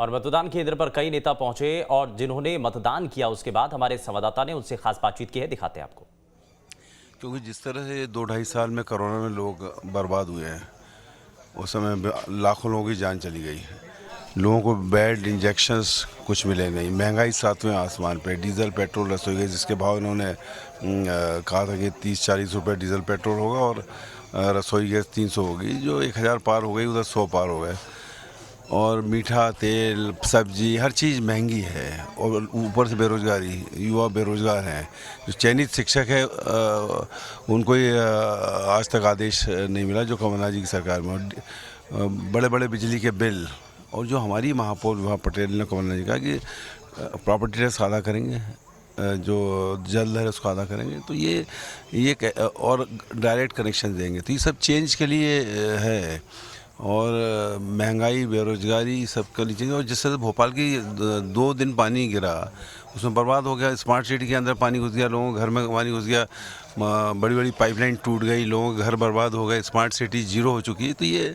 और मतदान केंद्र पर कई नेता पहुंचे और जिन्होंने मतदान किया उसके बाद हमारे संवाददाता ने उनसे खास बातचीत की है, दिखाते हैं आपको। क्योंकि जिस तरह से 2-2.5 साल में कोरोना में लोग बर्बाद हुए हैं, उस समय लाखों लोगों की जान चली गई। लोगों को बेड, इंजेक्शंस कुछ मिले नहीं, महंगाई 7वें आसमान पे, डीजल पेट्रोल रसोई गैस जिसके भाव इन्होंने कहा था कि 30-40 रुपये डीजल पेट्रोल होगा और रसोई गैस 300 होगी, जो 1000 पार हो गई, उधर 100 पार हो गए। और मीठा तेल, सब्जी, हर चीज़ महंगी है और ऊपर से बेरोज़गारी, युवा बेरोज़गार हैं। जो चयनित शिक्षक है उनको ही आज तक आदेश नहीं मिला जो कमलनाथ जी की सरकार में। बड़े बड़े बिजली के बिल, और जो हमारी महापौर विभा पटेल ने कमलनाथ जी कहा कि प्रॉपर्टी टैक्स अदा करेंगे, जो जल्द है उसको अदा करेंगे, तो ये और डायरेक्ट कनेक्शन देंगे, तो ये सब चेंज के लिए है। और महंगाई, बेरोजगारी सबके लिए चाहिए। और जिस तरह भोपाल की 2 दिन पानी गिरा, उसमें बर्बाद हो गया। स्मार्ट सिटी के अंदर पानी घुस गया, लोगों के घर में पानी घुस गया, बड़ी बड़ी पाइपलाइन टूट गई, लोगों के घर बर्बाद हो गए, स्मार्ट सिटी जीरो हो चुकी है। तो ये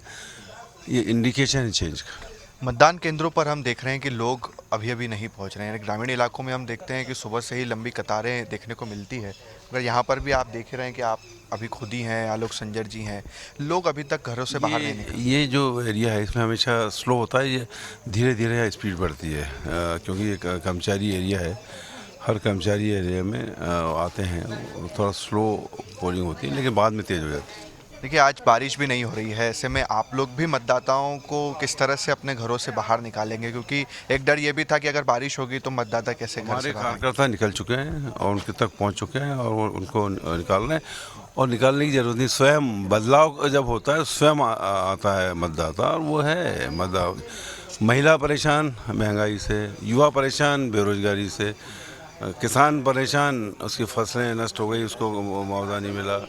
इंडिकेशन है चेंज का। मतदान केंद्रों पर हम देख रहे हैं कि लोग अभी अभी नहीं पहुंच रहे हैं। ग्रामीण इलाकों में हम देखते हैं कि सुबह से ही लंबी कतारें देखने को मिलती है। अगर यहाँ पर भी आप देख रहे हैं कि आप अभी खुद ही हैं, आलोक संजर जी हैं, लोग अभी तक घरों से बाहर नहीं निकले। ये जो एरिया है इसमें हमेशा स्लो होता है, ये धीरे धीरे स्पीड बढ़ती है, क्योंकि ये कर्मचारी एरिया है। हर कर्मचारी एरिया में आते हैं, थोड़ा स्लो पोलिंग होती है, लेकिन बाद में तेज़ हो जाती है। देखिए, आज बारिश भी नहीं हो रही है, ऐसे में आप लोग भी मतदाताओं को किस तरह से अपने घरों से बाहर निकालेंगे? क्योंकि एक डर ये भी था कि अगर बारिश होगी तो मतदाता कैसे घर से बाहर? कार्यकर्ता निकल चुके हैं और उनके तक पहुंच चुके हैं और उनको निकाल रहे हैं। और निकालने की जरूरत नहीं, स्वयं बदलाव जब होता है स्वयं आता है मतदाता, और वो है मतदाता। महिला परेशान महंगाई से, युवा परेशान बेरोजगारी से, किसान परेशान उसकी फसलें नष्ट हो गई, उसको मुआवजा नहीं मिला,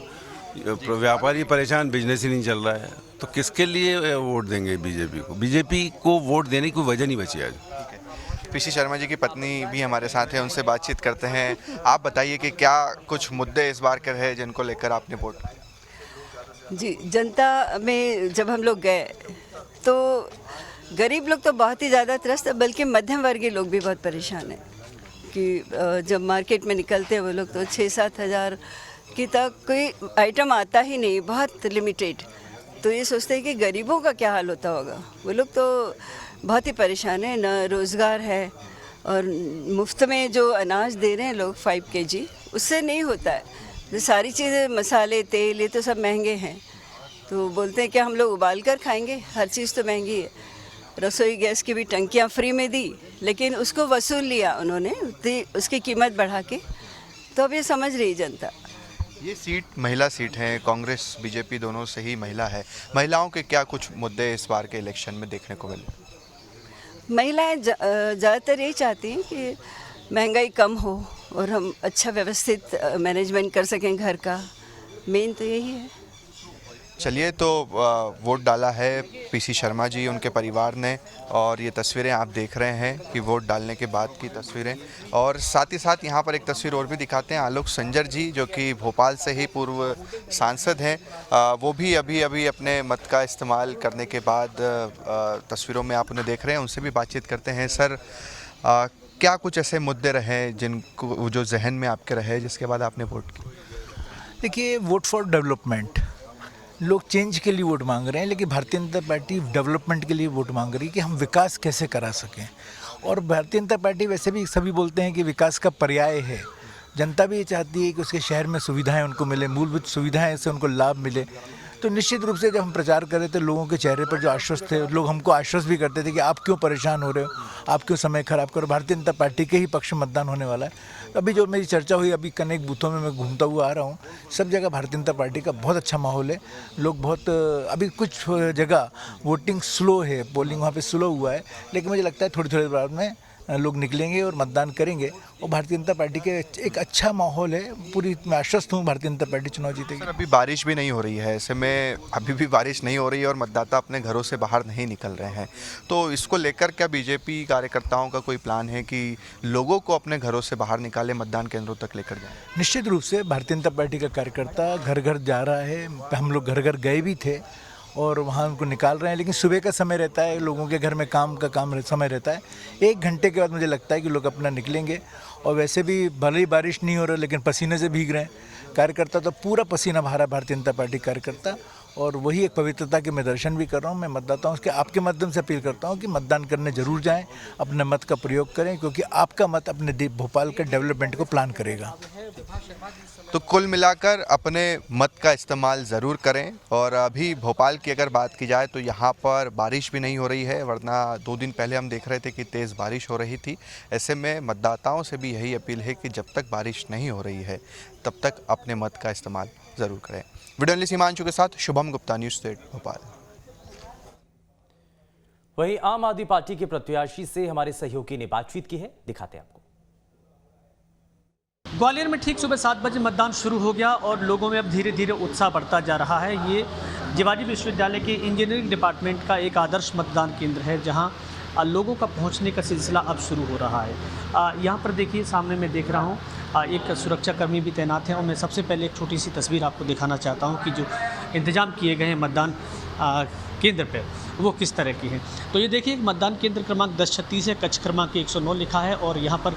व्यापारी परेशान, बिजनेस ही नहीं चल रहा है। तो किसके लिए वोट देंगे बीजेपी को? बीजेपी को वोट देने की कोई वजह नहीं बची आज। पीसी शर्मा जी की पत्नी भी हमारे साथ है, उनसे बातचीत करते हैं। आप बताइए कि क्या कुछ मुद्दे इस बार के रहे जिनको लेकर आपने वोट? जी, जनता में जब हम लोग गए तो गरीब लोग तो बहुत ही ज़्यादा त्रस्त है, बल्कि मध्यम वर्गीय लोग भी बहुत परेशान हैं कि जब मार्केट में निकलते हैं वो लोग तो 6-7 हज़ार की तक कोई आइटम आता ही नहीं, बहुत लिमिटेड। तो ये सोचते हैं कि गरीबों का क्या हाल होता होगा। वो लोग तो बहुत ही परेशान है, न रोज़गार है, और मुफ्त में जो अनाज दे रहे हैं लोग 5 kg, उससे नहीं होता है। जो सारी चीज़ें, मसाले, तेल, ये तो सब महंगे हैं। तो बोलते हैं कि हम लोग उबाल कर खाएंगे, हर चीज़ तो महंगी है। रसोई गैस की भी टंकियाँ फ्री में दी, लेकिन उसको वसूल लिया उन्होंने, उसकी कीमत बढ़ा के। तो अब ये समझ रही जनता। ये सीट महिला सीट है, कांग्रेस बीजेपी दोनों से ही महिला है। महिलाओं के क्या कुछ मुद्दे इस बार के इलेक्शन में देखने को मिले? महिलाएं ज़्यादातर यही चाहती हैं कि महंगाई कम हो और हम अच्छा व्यवस्थित मैनेजमेंट कर सकें घर का। मेन तो यही है। चलिए, तो वोट डाला है पीसी शर्मा जी, उनके परिवार ने, और ये तस्वीरें आप देख रहे हैं कि वोट डालने के बाद की तस्वीरें। और साथ ही साथ यहाँ पर एक तस्वीर और भी दिखाते हैं। आलोक संजर जी, जो कि भोपाल से ही पूर्व सांसद हैं, वो भी अभी अभी अपने मत का इस्तेमाल करने के बाद तस्वीरों में आप उन्हें देख रहे हैं। उनसे भी बातचीत करते हैं। सर, क्या कुछ ऐसे मुद्दे रहे जिनको, जो जहन में आपके रहे, जिसके बाद आपने वोट की? देखिए, वोट फॉर डेवलपमेंट, लोग चेंज के लिए वोट मांग रहे हैं, लेकिन भारतीय जनता पार्टी डेवलपमेंट के लिए वोट मांग रही है कि हम विकास कैसे करा सकें। और भारतीय जनता पार्टी वैसे भी सभी बोलते हैं कि विकास का पर्याय है। जनता भी ये चाहती है कि उसके शहर में सुविधाएं उनको मिले, मूलभूत सुविधाएं से उनको लाभ मिले। तो निश्चित रूप से जब हम प्रचार कर रहे थे, लोगों के चेहरे पर जो आश्वस्त थे, लोग हमको आश्वस्त भी करते थे कि आप क्यों परेशान हो रहे हो, आप क्यों समय खराब करो, भारतीय जनता पार्टी के ही पक्ष में मतदान होने वाला है। अभी जो मेरी चर्चा हुई, अभी अनेक बूथों में मैं घूमता हुआ आ रहा हूँ, सब जगह भारतीय जनता पार्टी का बहुत अच्छा माहौल है। लोग बहुत, अभी कुछ जगह वोटिंग स्लो है, पोलिंग वहाँ पे स्लो हुआ है, लेकिन मुझे लगता है थोड़ी थोड़ी देर में लोग निकलेंगे और मतदान करेंगे। और भारतीय जनता पार्टी के एक अच्छा माहौल है, पूरी मैं आश्वस्त हूँ भारतीय जनता पार्टी चुनाव जीतेगी। सर, अभी बारिश भी नहीं हो रही है, ऐसे में अभी भी बारिश नहीं हो रही है और मतदाता अपने घरों से बाहर नहीं निकल रहे हैं, तो इसको लेकर क्या बीजेपी कार्यकर्ताओं का कोई प्लान है कि लोगों को अपने घरों से बाहर निकाले, मतदान केंद्रों तक लेकर जाए? निश्चित रूप से भारतीय जनता पार्टी का कार्यकर्ता घर घर जा रहा है। हम लोग घर घर गए भी थे और वहाँ उनको निकाल रहे हैं। लेकिन सुबह का समय रहता है, लोगों के घर में काम समय रहता है। 1 घंटे के बाद मुझे लगता है कि लोग अपना निकलेंगे। और वैसे भी भले ही बारिश नहीं हो रहा, लेकिन पसीने से भीग रहे हैं कार्यकर्ता, तो पूरा पसीना बहा रहा है भारतीय जनता पार्टी कार्यकर्ता। और वही एक पवित्रता के मैं दर्शन भी कर रहा हूँ। मैं मतदाताओं के आपके माध्यम से अपील करता हूँ कि मतदान करने जरूर जाएं, अपने मत का प्रयोग करें, क्योंकि आपका मत अपने भोपाल के डेवलपमेंट को प्लान करेगा। तो कुल मिलाकर अपने मत का इस्तेमाल ज़रूर करें। और अभी भोपाल की अगर बात की जाए तो यहाँ पर बारिश भी नहीं हो रही है, वरना 2 दिन पहले हम देख रहे थे कि तेज़ बारिश हो रही थी। ऐसे में मतदाताओं से भी यही अपील है कि जब तक बारिश नहीं हो रही है तब तक अपने मत का इस्तेमाल ज़रूर करें। वीडियो जर्नलिस्ट हिमांशु के साथ शुभम गुप्ता, न्यूज़ 8 भोपाल। वहीं आम आदमी पार्टी के प्रत्याशी से हमारे सहयोगी ने बातचीत की है, दिखाते हैं आपको। ग्वालियर में ठीक सुबह 7 बजे मतदान शुरू हो गया और लोगों में अब धीरे धीरे उत्साह बढ़ता जा रहा है। ये जिवाजी विश्वविद्यालय के इंजीनियरिंग डिपार्टमेंट का एक आदर्श मतदान केंद्र है, जहां लोगों का पहुंचने का सिलसिला अब शुरू हो रहा है। यहां पर देखिए, सामने मैं देख रहा हूं एक सुरक्षाकर्मी भी तैनात हैं। और मैं सबसे पहले एक छोटी सी तस्वीर आपको दिखाना चाहता हूं कि जो इंतजाम किए गए हैं मतदान केंद्र पर, वो किस तरह की है। तो ये देखिए, मतदान केंद्र क्रमांक 1036 है, कक्ष क्रमांक 109 लिखा है। और यहाँ पर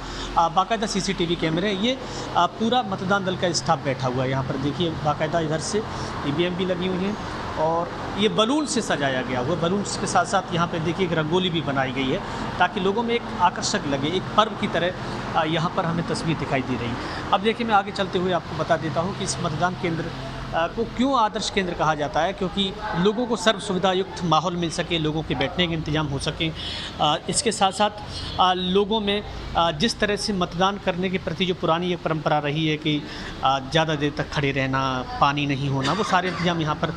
बाकायदा CCTV कैमरे हैं। ये पूरा मतदान दल का स्टाफ बैठा हुआ है। यहाँ पर देखिए, बाकायदा इधर से EVM भी लगी हुई हैं और ये बलून से सजाया गया हुआ। बलून्स के साथ साथ यहाँ पे देखिए एक रंगोली भी बनाई गई है, ताकि लोगों में एक आकर्षक लगे, एक पर्व की तरह यहाँ पर हमें तस्वीर दिखाई दे रही। अब देखिए, मैं आगे चलते हुए आपको बता देता हूँ कि इस मतदान केंद्र को क्यों आदर्श केंद्र कहा जाता है, क्योंकि लोगों को सर्व सुविधा युक्त माहौल मिल सके, लोगों के बैठने के इंतजाम हो सके। इसके साथ साथ लोगों में जिस तरह से मतदान करने के प्रति जो पुरानी एक परंपरा रही है कि ज़्यादा देर तक खड़े रहना, पानी नहीं होना, वो सारे इंतजाम यहाँ पर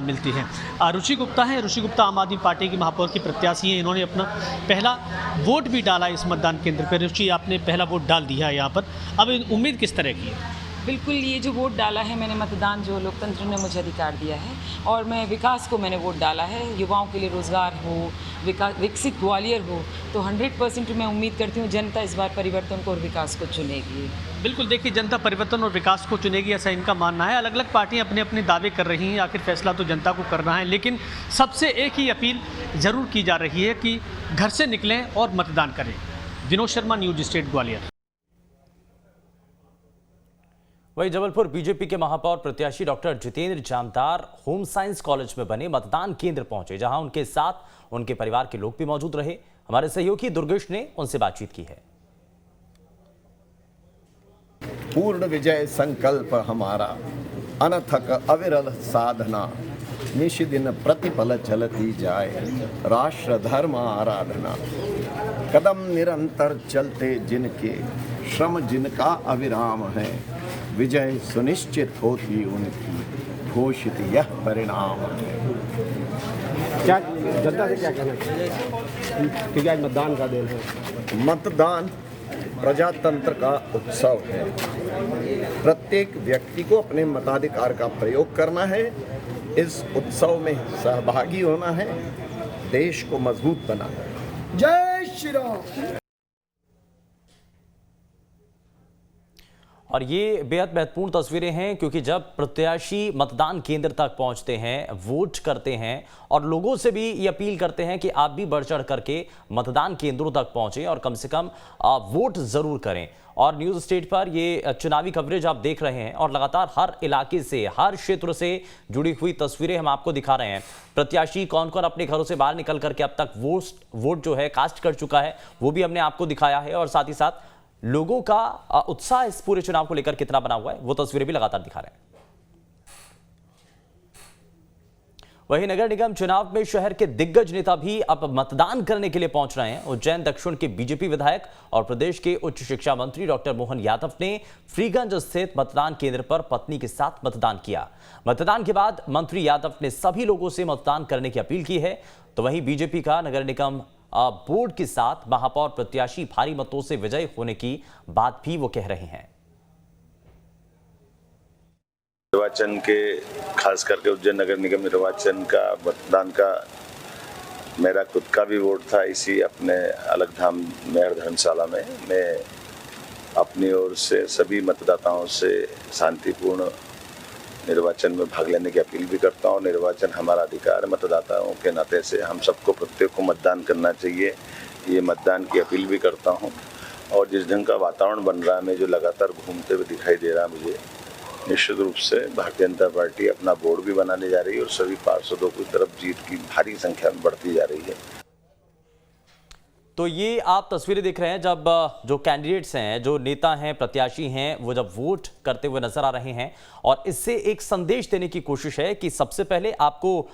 मिलते हैं। रुचि गुप्ता हैं। रुचि गुप्ता आम आदमी पार्टी की महापौर की प्रत्याशी हैं। इन्होंने अपना पहला वोट भी डाला इस मतदान केंद्र पर। रुचि, आपने पहला वोट डाल दिया है यहाँ पर, अब उम्मीद किस तरह की है? बिल्कुल, ये जो वोट डाला है मैंने, मतदान जो लोकतंत्र ने मुझे अधिकार दिया है और मैं विकास को मैंने वोट डाला है। युवाओं के लिए रोज़गार हो, विकसित ग्वालियर हो, तो 100% मैं उम्मीद करती हूँ जनता इस बार परिवर्तन को और विकास को चुनेगी। बिल्कुल, देखिए, जनता परिवर्तन और विकास को चुनेगी, ऐसा इनका मानना है। अलग अलग पार्टियां अपने अपने दावे कर रही हैं, आखिर फैसला तो जनता को करना है। लेकिन सबसे एक ही अपील ज़रूर की जा रही है कि घर से निकलें और मतदान करें। विनोद शर्मा, न्यूज़ 8 ग्वालियर। वहीं जबलपुर बीजेपी के महापौर प्रत्याशी doctor Jitendra Jamdar home science college में बने मतदान केंद्र पहुंचे, जहां उनके साथ उनके परिवार के लोग भी मौजूद रहे। हमारे सहयोगी दुर्गेश ने उनसे बातचीत की है। पूर्ण विजय संकल्प हमारा, अनथक अविरल साधना, निशिदिन प्रतिपल चलती जाए, राष्ट्र धर्म आराधना। कदम निरंतर चलते जिनके, श्रम जिनका अविराम है, विजय सुनिश्चित होती उनकी, घोषित यह परिणाम है। क्या जनता से क्या कहना चाहिए क्योंकि आज मतदान का दिन है? मतदान प्रजातंत्र का उत्सव है। प्रत्येक व्यक्ति को अपने मताधिकार का प्रयोग करना है, इस उत्सव में सहभागी होना है, देश को मजबूत बनाना है। जय श्री राम। और ये बेहद महत्वपूर्ण तस्वीरें हैं, क्योंकि जब प्रत्याशी मतदान केंद्र तक पहुंचते हैं, वोट करते हैं और लोगों से भी ये अपील करते हैं कि आप भी बढ़ चढ़ करके मतदान केंद्रों तक पहुंचें और कम से कम वोट जरूर करें। और न्यूज़ 8 पर ये चुनावी कवरेज आप देख रहे हैं और लगातार हर इलाके से, हर क्षेत्र से जुड़ी हुई तस्वीरें हम आपको दिखा रहे हैं। प्रत्याशी कौन कौन अपने घरों से बाहर निकल करके अब तक वोट जो है कास्ट कर चुका है, वो भी हमने आपको दिखाया है। और साथ ही साथ लोगों का उत्साह इस पूरे चुनाव को लेकर कितना बना हुआ है, वो तस्वीरें भी लगातार दिखा रहे हैं। वहीं नगर निगम चुनाव में शहर के दिग्गज नेता भी अब मतदान करने के लिए पहुंच रहे हैं। उज्जैन दक्षिण के बीजेपी विधायक और प्रदेश के उच्च शिक्षा मंत्री डॉक्टर मोहन यादव ने फ्रीगंज स्थित मतदान केंद्र पर पत्नी के साथ मतदान किया। मतदान के बाद मंत्री यादव ने सभी लोगों से मतदान करने की अपील की है। तो वहीं बीजेपी का नगर निगम बोर्ड के साथ महापौर प्रत्याशी भारी मतों से विजयी होने की बात भी वो कह रहे हैं। निर्वाचन के, खास करके उज्जैन नगर निगम निर्वाचन का मतदान का मेरा खुद का भी वोट था इसी अपने अलगधाम मेहर धर्मशाला में। मैं अपनी ओर से सभी मतदाताओं से शांतिपूर्ण निर्वाचन में भाग लेने की अपील भी करता हूँ। निर्वाचन हमारा अधिकार है, मतदाताओं के नाते से हम सबको प्रत्येक को मतदान करना चाहिए, ये मतदान की अपील भी करता हूँ। और जिस ढंग का वातावरण बन रहा है, मैं जो लगातार घूमते हुए दिखाई दे रहा है मुझे, निश्चित रूप से भारतीय जनता पार्टी अपना बोर्ड भी बनाने जा रही है और सभी पार्षदों की तरफ जीत की भारी संख्या में बढ़ती जा रही है। तो ये आप तस्वीरें देख रहे हैं जब जो कैंडिडेट्स हैं, जो नेता हैं, प्रत्याशी हैं, वो जब वोट करते हुए नजर आ रहे हैं और इससे एक संदेश देने की कोशिश है कि सबसे पहले आपको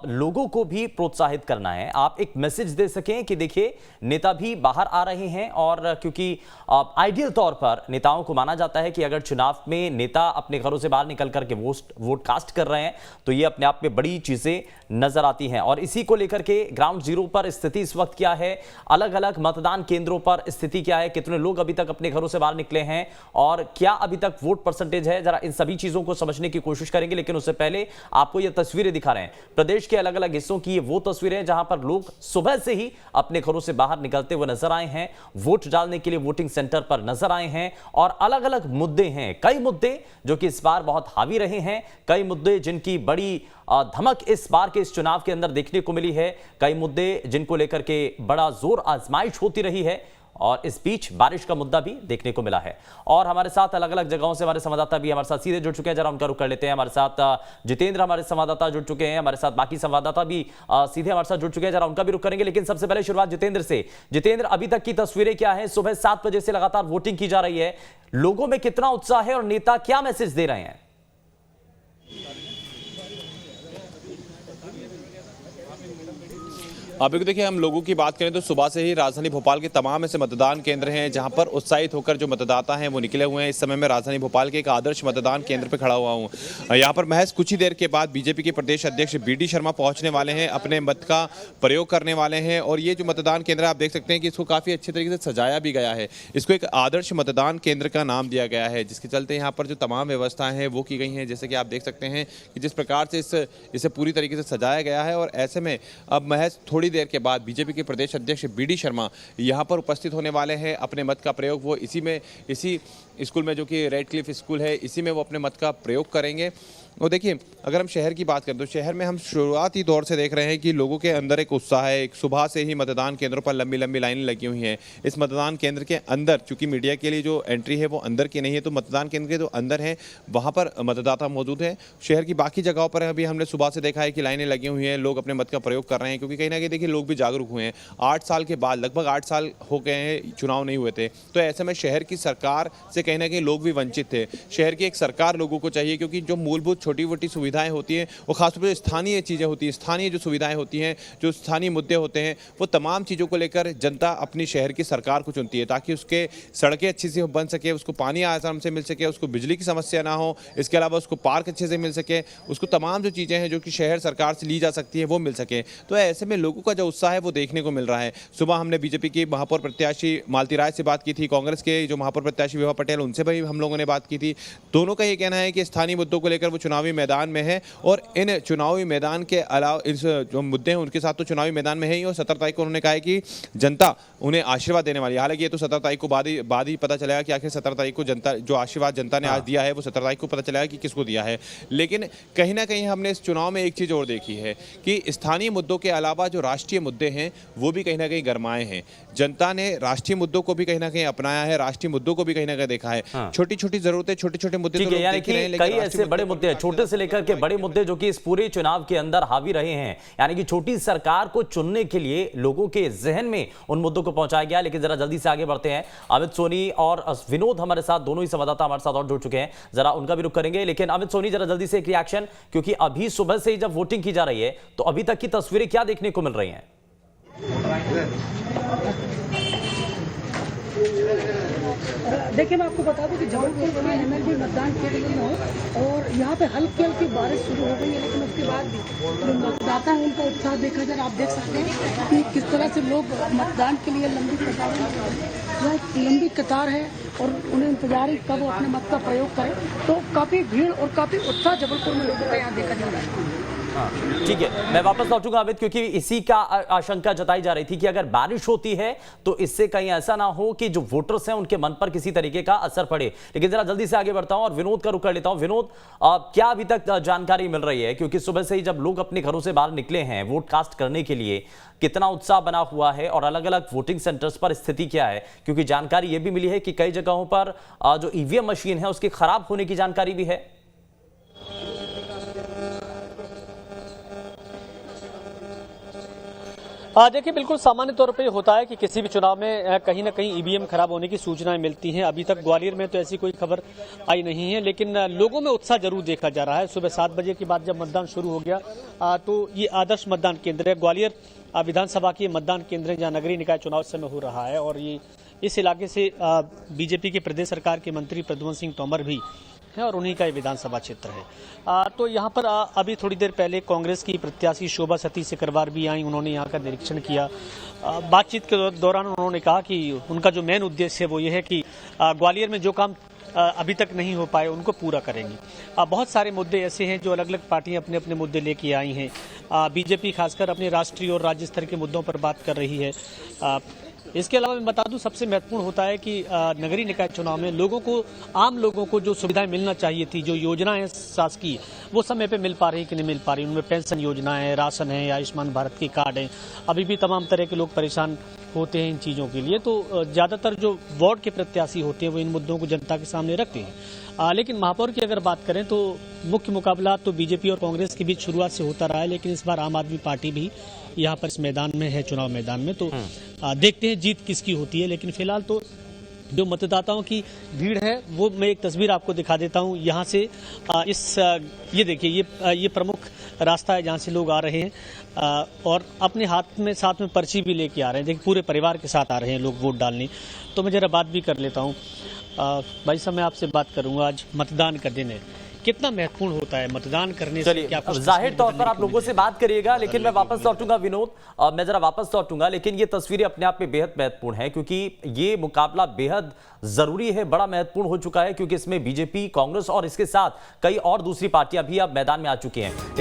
लोगों को भी प्रोत्साहित करना है। आप एक मैसेज दे सकें कि देखिए नेता भी बाहर आ रहे हैं और क्योंकि आइडियल तौर पर नेताओं को माना जाता है कि अगर चुनाव में नेता अपने घरों से बाहर निकल करके वोट कास्ट कर रहे हैं तो ये अपने आप में बड़ी चीजें नजर आती हैं। और इसी को लेकर के ग्राउंड जीरो पर स्थिति इस वक्त क्या है, अलग अलग मतदान केंद्रों पर स्थिति क्या है, कितने लोग अभी तक अपने घरों से बाहर निकले हैं और क्या अभी तक वोट परसेंटेज है, जरा इन सभी चीजों को समझने की कोशिश करेंगे। लेकिन उससे पहले आपको ये तस्वीरें दिखा रहे हैं प्रदेश के अलग अलग हिस्सों की। ये वो तस्वीरें हैं जहां पर लोग सुबह से ही अपने घरों से बाहर निकलते हुए नजर आए हैं, वोट डालने के लिए वोटिंग सेंटर पर नजर आए हैं। और अलग अलग मुद्दे हैं, कई मुद्दे जो कि इस बार बहुत हावी रहे हैं, कई मुद्दे जिनकी बड़ी धमक इस बार के इस चुनाव के अंदर देखने को मिली है, कई मुद्दे जिनको लेकर के बड़ा जोर आजमाइश होती रही है। और इस बीच बारिश का मुद्दा भी देखने को मिला है। और हमारे साथ अलग अलग जगहों से हमारे संवाददाता भी हमारे साथ सीधे जुड़ चुके हैं, जरा उनका रुख कर लेते हैं। हमारे साथ जितेंद्र हमारे संवाददाता जुड़ चुके हैं, हमारे साथ बाकी संवाददाता भी सीधे हमारे साथ जुड़ चुके हैं, जरा उनका भी रुख करेंगे। लेकिन सबसे पहले शुरुआत जितेंद्र से। जितेंद्र, अभी तक की तस्वीरें क्या है? सुबह 7 बजे से लगातार वोटिंग की जा रही है, लोगों में कितना उत्साह है और नेता क्या मैसेज दे रहे हैं? अभी देखिए, हम लोगों की बात करें तो सुबह से ही राजधानी भोपाल के तमाम ऐसे मतदान केंद्र हैं जहां पर उत्साहित होकर जो मतदाता हैं वो निकले हुए हैं। इस समय मैं राजधानी भोपाल के एक आदर्श मतदान केंद्र पर खड़ा हुआ हूं। यहां पर महज कुछ ही देर के बाद बीजेपी के प्रदेश अध्यक्ष BD शर्मा पहुंचने वाले हैं, अपने मत का प्रयोग करने वाले हैं। और ये जो मतदान केंद्र आप देख सकते हैं कि इसको काफ़ी अच्छे तरीके से सजाया भी गया है। इसको एक आदर्श मतदान केंद्र का नाम दिया गया है, जिसके चलते यहाँ पर जो तमाम व्यवस्थाएं हैं वो की गई हैं। जैसे कि आप देख सकते हैं कि जिस प्रकार से इसे पूरी तरीके से सजाया गया है। और ऐसे में अब महज थोड़ी देर के बाद बीजेपी के प्रदेश अध्यक्ष BD शर्मा यहाँ पर उपस्थित होने वाले हैं। अपने मत का प्रयोग वो इसी स्कूल में, जो कि रेड क्लिफ स्कूल है, इसी में वो अपने मत का प्रयोग करेंगे। और देखिए, अगर हम शहर की बात करें तो शहर में हम शुरुआती दौर से देख रहे हैं कि लोगों के अंदर एक उत्साह है। एक सुबह से ही मतदान केंद्रों पर लंबी लंबी लाइनें लगी हुई हैं। इस मतदान केंद्र के अंदर, चूंकि मीडिया के लिए जो एंट्री है वो अंदर की नहीं है, तो मतदान केंद्र के जो अंदर हैं वहाँ पर मतदाता मौजूद हैं। शहर की बाकी जगहों पर अभी हमने सुबह से देखा है कि लाइनें लगी हुई हैं, लोग अपने मत का प्रयोग कर रहे हैं। क्योंकि कहीं ना कहीं देखिए, लोग भी जागरूक हुए हैं। 8 साल के बाद, लगभग 8 साल हो गए हैं चुनाव नहीं हुए थे, तो ऐसे में शहर की सरकार से कहीं ना कहीं लोग भी वंचित थे। शहर की एक सरकार लोगों को चाहिए, क्योंकि जो मूलभूत छोटी मोटी सुविधाएं होती हैं वो खासतौर पर स्थानीय चीज़ें होती हैं, स्थानीय जो सुविधाएं होती हैं, जो स्थानीय मुद्दे होते हैं, वो तमाम चीज़ों को लेकर जनता अपनी शहर की सरकार को चुनती है, ताकि उसके सड़कें अच्छी से बन सके, उसको पानी आराम से मिल सके, उसको बिजली की समस्या ना हो, इसके अलावा उसको पार्क अच्छे से मिल सके, उसको तमाम जो चीज़ें हैं जो कि शहर सरकार से ली जा सकती है वो मिल सके। तो ऐसे में लोगों का जो उत्साह है वो देखने को मिल रहा है। सुबह हमने बीजेपी की महापौर प्रत्याशी मालती राय से बात की थी, कांग्रेस के जो महापौर प्रत्याशी विभा पटेल, उनसे भी हम लोगों ने बात की थी। दोनों का ये कहना है कि स्थानीय मुद्दों को लेकर वो चुनावी मैदान में है और इन चुनावी मैदान के अलावा इस जो मुद्दे हैं उनके साथ तो चुनावी मैदान में है ही। और 17 तारीख को उन्होंने कहा है कि जनता उन्हें आशीर्वाद देने वाली है। हालांकि ये तो 17 तारीख को बाद ही पता चलेगा कि आखिर 17 तारीख को जनता जो आशीर्वाद जनता ने आज दिया है वो 17 तारीख को पता चलेगा कि किसको दिया है। लेकिन कहीं ना कहीं हमने इस चुनाव में एक चीज़ और देखी है कि स्थानीय मुद्दों के अलावा जो राष्ट्रीय मुद्दे हैं वो भी कहीं ना कहीं गरमाए हैं। जनता ने राष्ट्रीय मुद्दों को भी कहीं ना कहीं अपनाया है, राष्ट्रीय मुद्दों को भी कहीं ना कहीं देखा है। छोटी छोटी जरूरतें, छोटे छोटे मुद्दे तो यानी कि कई ऐसे बड़े मुद्दे हैं, छोटे से लेकर के बड़े मुद्दे जो कि इस पूरे चुनाव के अंदर हावी रहे हैं। यानी कि छोटी सरकार को चुनने के लिए लोगों के जहन में उन मुद्दों को पहुंचाया गया। लेकिन जरा जल्दी से आगे बढ़ते हैं। अमित सोनी और विनोद हमारे साथ, दोनों ही संवाददाता हमारे साथ और जुड़ चुके हैं, जरा उनका भी रुख करेंगे। लेकिन अमित सोनी, जरा जल्दी से एक रिएक्शन, क्योंकि अभी सुबह से ही जब वोटिंग की जा रही है तो अभी तक की तस्वीरें क्या देखने को मिल रही हैं? देखिए, मैं आपको बता दूं कि जबलपुर में MLB मतदान केंद्र में हो और यहाँ पे हल्की हल्की बारिश शुरू हो गई है, लेकिन उसके बाद भी जो मतदाता है उनका उत्साह देखा जाए, आप देख सकते हैं कि किस तरह से लोग मतदान के लिए लंबी कतार है और उन्हें इंतजार है कब वो अपने मत का प्रयोग करें। तो काफ़ी भीड़ और काफ़ी उत्साह जबलपुर में लोगों का यहाँ देखा जा रहा है। ठीक है, मैं वापस लौटूंगा अमित, क्योंकि इसी का आशंका जताई जा रही थी कि अगर बारिश होती है तो इससे कहीं ऐसा ना हो कि जो वोटर्स हैं उनके मन पर किसी तरीके का असर पड़े। लेकिन जरा जल्दी से आगे बढ़ता हूं और विनोद का रुख कर लेता हूं। विनोद, क्या अभी तक जानकारी मिल रही है, क्योंकि सुबह से ही जब लोग अपने घरों से बाहर निकले हैं वोट कास्ट करने के लिए, कितना उत्साह बना हुआ है और अलग अलग वोटिंग सेंटर्स पर स्थिति क्या है? क्योंकि जानकारी यह भी मिली है कि कई जगहों पर जो ईवीएम मशीन है उसके खराब होने की जानकारी भी है। देखिए, बिल्कुल सामान्य तौर पे होता है कि किसी भी चुनाव में कहीं ना कहीं ईवीएम खराब होने की सूचनाएं मिलती हैं। अभी तक ग्वालियर में तो ऐसी कोई खबर आई नहीं है, लेकिन लोगों में उत्साह जरूर देखा जा रहा है। सुबह 7 बजे के बाद जब मतदान शुरू हो गया तो ये आदर्श मतदान केंद्र है। ग्वालियर विधानसभा की मतदान केंद्र है जहाँ नगरीय निकाय चुनाव इस समय हो रहा है और ये इस इलाके से बीजेपी के प्रदेश सरकार के मंत्री प्रद्युम्न सिंह तोमर भी है और उन्हीं का ये विधानसभा क्षेत्र है। तो यहाँ पर अभी थोड़ी देर पहले कांग्रेस की प्रत्याशी शोभा सतीश सिकरवार भी आई। उन्होंने यहाँ का निरीक्षण किया। बातचीत के दौरान उन्होंने कहा कि उनका जो मेन उद्देश्य है वो ये है कि ग्वालियर में जो काम अभी तक नहीं हो पाए उनको पूरा करेंगी। बहुत सारे मुद्दे ऐसे हैं जो अलग अलग पार्टियां अपने अपने मुद्दे लेके आई हैं। बीजेपी खासकर अपने राष्ट्रीय और राज्य स्तर के मुद्दों पर बात कर रही है। इसके अलावा मैं बता दूं, सबसे महत्वपूर्ण होता है कि नगरीय निकाय चुनाव में लोगों को, आम लोगों को जो सुविधाएं मिलना चाहिए थी, जो योजनाएं शासकीय वो समय पे मिल पा रही कि नहीं मिल पा रही। उनमें पेंशन योजना है, राशन है, आयुष्मान भारत के कार्ड हैं। अभी भी तमाम तरह के लोग परेशान होते हैं इन चीज़ों के लिए। तो ज़्यादातर जो वार्ड के प्रत्याशी होते हैं वो इन मुद्दों को जनता के सामने रखते हैं। लेकिन महापौर की अगर बात करें तो मुख्य मुकाबला तो बीजेपी और कांग्रेस के बीच शुरुआत से होता रहा है, लेकिन इस बार आम आदमी पार्टी भी यहाँ पर इस मैदान में है, चुनाव मैदान में। तो देखते हैं जीत किसकी होती है। लेकिन फिलहाल तो जो मतदाताओं की भीड़ है वो मैं एक तस्वीर आपको दिखा देता हूँ यहाँ से। ये देखिए, ये प्रमुख रास्ता है जहाँ से लोग आ रहे हैं और अपने हाथ में साथ में पर्ची भी लेके आ रहे हैं। देखिए, पूरे परिवार के साथ आ रहे हैं लोग वोट डालने। तो मैं जरा बात भी कर लेता हूँ। भाई साहब, मैं आपसे बात करूँगा, आज मतदान का दिन है, कितना महत्वपूर्ण होता है मतदान करने से? क्या जाहिर तौर पर आप लोगों से बात करिएगा, लेकिन मैं वापस लौटूंगा विनोद, मैं जरा वापस लौटूंगा। लेकिन ये तस्वीरें अपने आप में बेहद महत्वपूर्ण है, क्योंकि ये मुकाबला बेहद जरूरी है, बड़ा महत्वपूर्ण हो चुका है, क्योंकि इसमें बीजेपी, कांग्रेस और इसके साथ कई और दूसरी पार्टियां भी अब मैदान में आ चुकी हैं।